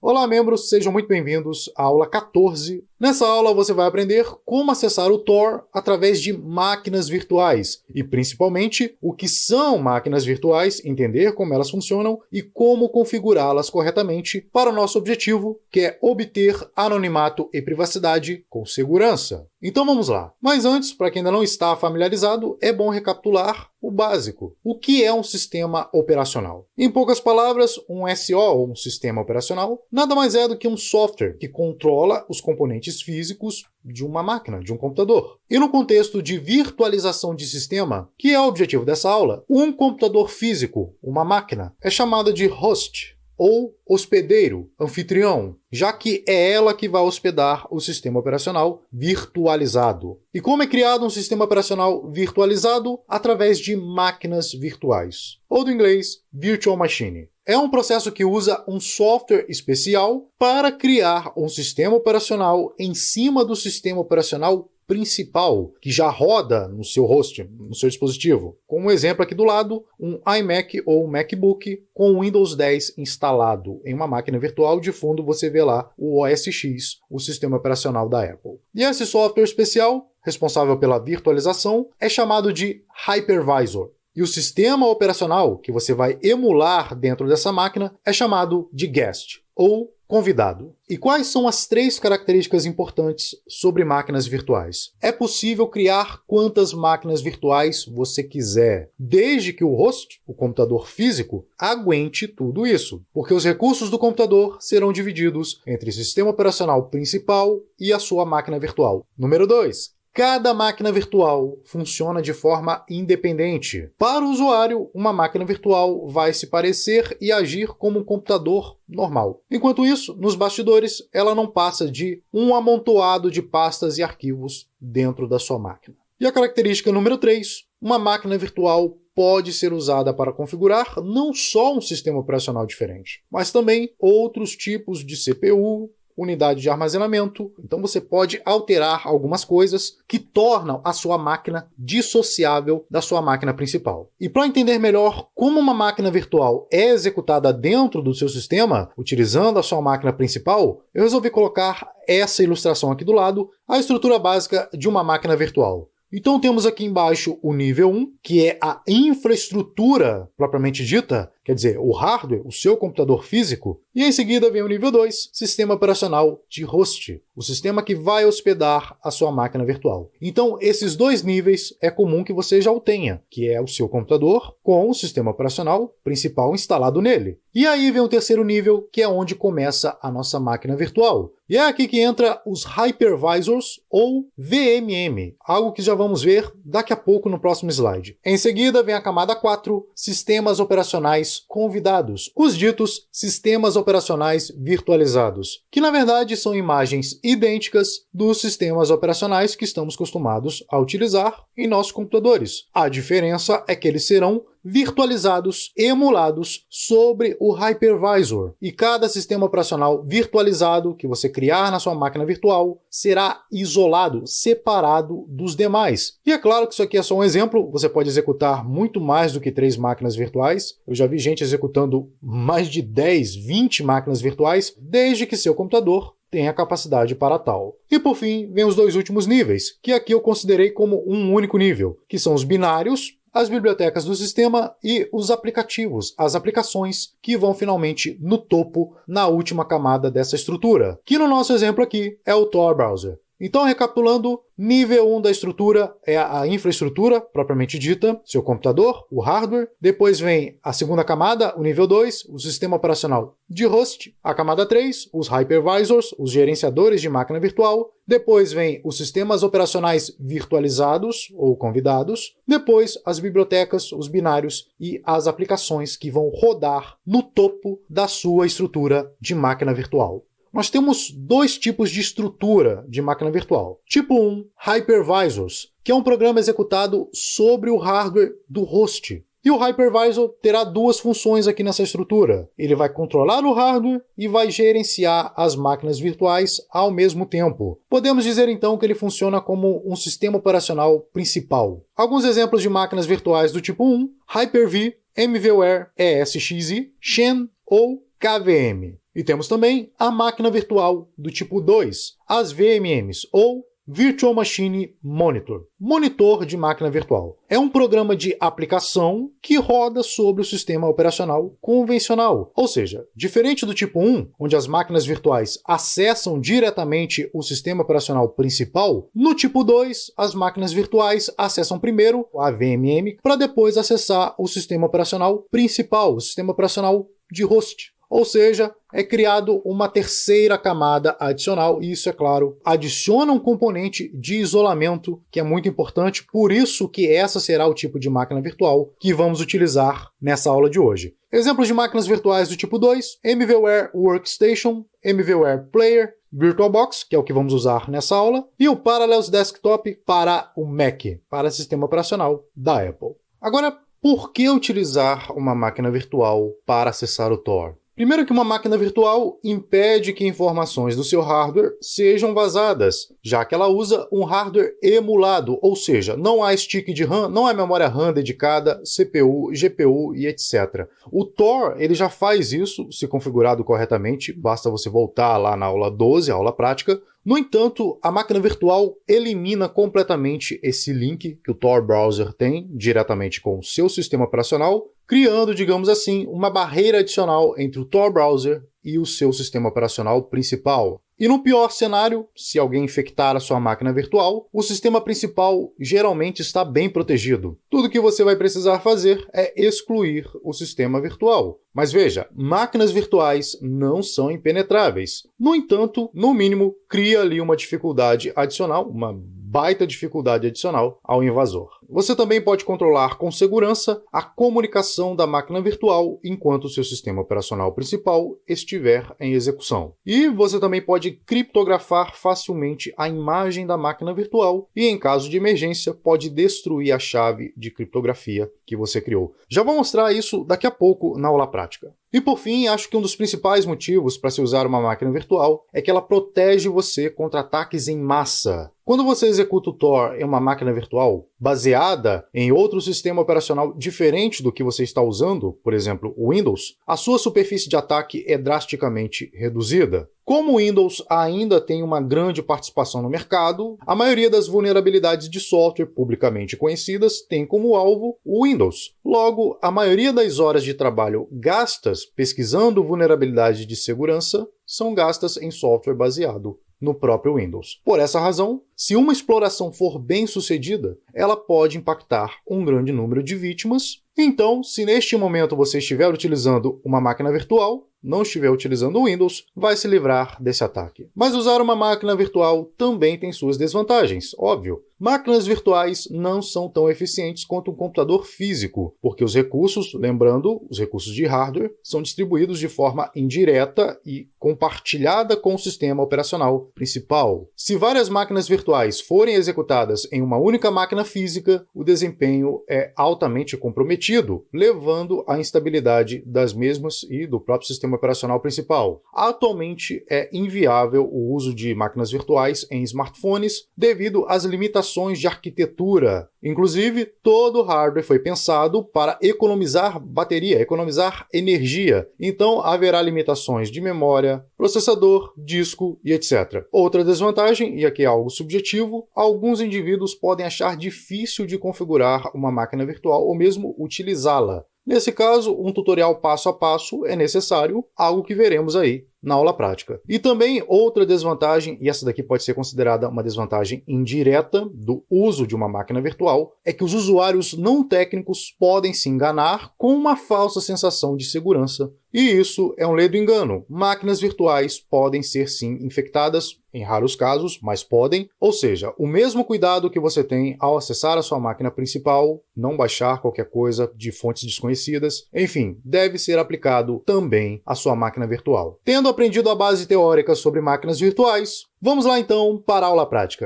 Olá, membros, sejam muito bem-vindos à aula 14. Nessa aula você vai aprender como acessar o Tor através de máquinas virtuais e, principalmente, o que são máquinas virtuais, entender como elas funcionam e como configurá-las corretamente para o nosso objetivo, que é obter anonimato e privacidade com segurança. Então vamos lá. Mas antes, para quem ainda não está familiarizado, é bom recapitular o básico. O que é um sistema operacional? Em poucas palavras, um SO, ou um sistema operacional, nada mais é do que um software que controla os componentes físicos de uma máquina, de um computador. E no contexto de virtualização de sistema, que é o objetivo dessa aula, um computador físico, uma máquina, é chamada de host, ou hospedeiro, anfitrião, já que é ela que vai hospedar o sistema operacional virtualizado. E como é criado um sistema operacional virtualizado? Através de máquinas virtuais, ou do inglês Virtual Machine. É um processo que usa um software especial para criar um sistema operacional em cima do sistema operacional principal, que já roda no seu host, no seu dispositivo. Como exemplo aqui do lado, um iMac ou um MacBook com Windows 10 instalado em uma máquina virtual. De fundo você vê lá o OS X, o sistema operacional da Apple. E esse software especial, responsável pela virtualização, é chamado de Hypervisor. E o sistema operacional que você vai emular dentro dessa máquina é chamado de Guest, ou convidado. E quais são as 3 características importantes sobre máquinas virtuais? É possível criar quantas máquinas virtuais você quiser, desde que o host, o computador físico, aguente tudo isso, porque os recursos do computador serão divididos entre o sistema operacional principal e a sua máquina virtual. Número 2. Cada máquina virtual funciona de forma independente. Para o usuário, uma máquina virtual vai se parecer e agir como um computador normal. Enquanto isso, nos bastidores, ela não passa de um amontoado de pastas e arquivos dentro da sua máquina. E a característica número 3, uma máquina virtual pode ser usada para configurar não só um sistema operacional diferente, mas também outros tipos de CPU, unidade de armazenamento. Então você pode alterar algumas coisas que tornam a sua máquina dissociável da sua máquina principal. E para entender melhor como uma máquina virtual é executada dentro do seu sistema, utilizando a sua máquina principal, eu resolvi colocar essa ilustração aqui do lado, a estrutura básica de uma máquina virtual. Então temos aqui embaixo o nível 1, que é a infraestrutura propriamente dita, quer dizer, o hardware, o seu computador físico, e em seguida vem o nível 2, sistema operacional de host, o sistema que vai hospedar a sua máquina virtual. Então, esses 2 níveis é comum que você já o tenha, que é o seu computador com o sistema operacional principal instalado nele. E aí vem o terceiro nível, que é onde começa a nossa máquina virtual. E é aqui que entra os Hypervisors, ou VMM, algo que já vamos ver daqui a pouco no próximo slide. Em seguida vem a camada 4, sistemas operacionais convidados, os ditos sistemas operacionais virtualizados, que na verdade são imagens idênticas dos sistemas operacionais que estamos acostumados a utilizar em nossos computadores. A diferença é que eles serão virtualizados, emulados sobre o Hypervisor. E cada sistema operacional virtualizado que você criar na sua máquina virtual será isolado, separado dos demais. E é claro que isso aqui é só um exemplo, você pode executar muito mais do que 3 máquinas virtuais. Eu já vi gente executando mais de 10, 20 máquinas virtuais, desde que seu computador tenha capacidade para tal. E por fim, vem os 2 últimos níveis, que aqui eu considerei como um único nível, que são os binários, as bibliotecas do sistema e os aplicativos, as aplicações que vão finalmente no topo, na última camada dessa estrutura, que no nosso exemplo aqui é o Tor Browser. Então, recapitulando, nível 1 da estrutura é a infraestrutura, propriamente dita, seu computador, o hardware. Depois vem a segunda camada, o nível 2, o sistema operacional de host. A camada 3, os hypervisors, os gerenciadores de máquina virtual. Depois vem os sistemas operacionais virtualizados ou convidados. Depois, as bibliotecas, os binários e as aplicações que vão rodar no topo da sua estrutura de máquina virtual. Nós temos 2 tipos de estrutura de máquina virtual. Tipo 1, Hypervisors, que é um programa executado sobre o hardware do host. E o Hypervisor terá 2 funções aqui nessa estrutura. Ele vai controlar o hardware e vai gerenciar as máquinas virtuais ao mesmo tempo. Podemos dizer então que ele funciona como um sistema operacional principal. Alguns exemplos de máquinas virtuais do tipo 1, Hyper-V, MVWare ESXi, Xen ou KVM. E temos também a máquina virtual do tipo 2, as VMMs, ou Virtual Machine Monitor, monitor de máquina virtual. É um programa de aplicação que roda sobre o sistema operacional convencional, ou seja, diferente do tipo 1, onde as máquinas virtuais acessam diretamente o sistema operacional principal, no tipo 2, as máquinas virtuais acessam primeiro a VMM para depois acessar o sistema operacional principal, o sistema operacional de host. Ou seja, é criado uma terceira camada adicional e isso, é claro, adiciona um componente de isolamento que é muito importante, por isso que essa será o tipo de máquina virtual que vamos utilizar nessa aula de hoje. Exemplos de máquinas virtuais do tipo 2, MVWare Workstation, MVWare Player, VirtualBox, que é o que vamos usar nessa aula, e o Parallels Desktop para o Mac, para o sistema operacional da Apple. Agora, por que utilizar uma máquina virtual para acessar o Tor? Primeiro que uma máquina virtual impede que informações do seu hardware sejam vazadas, já que ela usa um hardware emulado, ou seja, não há stick de RAM, não há memória RAM dedicada, CPU, GPU e etc. O Tor ele já faz isso, se configurado corretamente, basta você voltar lá na aula 12, a aula prática. No entanto, a máquina virtual elimina completamente esse link que o Tor Browser tem diretamente com o seu sistema operacional, criando, digamos assim, uma barreira adicional entre o Tor Browser e o seu sistema operacional principal. E no pior cenário, se alguém infectar a sua máquina virtual, o sistema principal geralmente está bem protegido. Tudo que você vai precisar fazer é excluir o sistema virtual. Mas veja, máquinas virtuais não são impenetráveis. No entanto, no mínimo, cria ali uma dificuldade adicional, uma baita dificuldade adicional ao invasor. Você também pode controlar com segurança a comunicação da máquina virtual enquanto o seu sistema operacional principal estiver em execução. E você também pode criptografar facilmente a imagem da máquina virtual e, em caso de emergência, pode destruir a chave de criptografia que você criou. Já vou mostrar isso daqui a pouco na aula prática. E por fim, acho que um dos principais motivos para se usar uma máquina virtual é que ela protege você contra ataques em massa. Quando você executa o Tor em uma máquina virtual baseada em outro sistema operacional diferente do que você está usando, por exemplo, o Windows, a sua superfície de ataque é drasticamente reduzida. Como o Windows ainda tem uma grande participação no mercado, a maioria das vulnerabilidades de software publicamente conhecidas tem como alvo o Windows. Logo, a maioria das horas de trabalho gastas pesquisando vulnerabilidades de segurança são gastas em software baseado no próprio Windows. Por essa razão, se uma exploração for bem sucedida, ela pode impactar um grande número de vítimas. Então, se neste momento você estiver utilizando uma máquina virtual, não estiver utilizando o Windows, vai se livrar desse ataque. Mas usar uma máquina virtual também tem suas desvantagens, óbvio. Máquinas virtuais não são tão eficientes quanto um computador físico, porque os recursos, lembrando, os recursos de hardware, são distribuídos de forma indireta e compartilhada com o sistema operacional principal. Se várias máquinas virtuais forem executadas em uma única máquina física, o desempenho é altamente comprometido, levando à instabilidade das mesmas e do próprio sistema operacional principal. Atualmente é inviável o uso de máquinas virtuais em smartphones devido às limitações de arquitetura. Inclusive, todo o hardware foi pensado para economizar bateria, economizar energia. Então, haverá limitações de memória, processador, disco e etc. Outra desvantagem, e aqui é algo subjetivo, alguns indivíduos podem achar difícil de configurar uma máquina virtual ou mesmo utilizá-la. Nesse caso, um tutorial passo a passo é necessário, algo que veremos aí na aula prática. E também outra desvantagem, e essa daqui pode ser considerada uma desvantagem indireta do uso de uma máquina virtual, é que os usuários não técnicos podem se enganar com uma falsa sensação de segurança. E isso é um ledo engano. Máquinas virtuais podem ser sim infectadas, em raros casos, mas podem. Ou seja, o mesmo cuidado que você tem ao acessar a sua máquina principal, não baixar qualquer coisa de fontes desconhecidas, enfim, deve ser aplicado também à sua máquina virtual. Tendo aprendido a base teórica sobre máquinas virtuais, vamos lá então para a aula prática.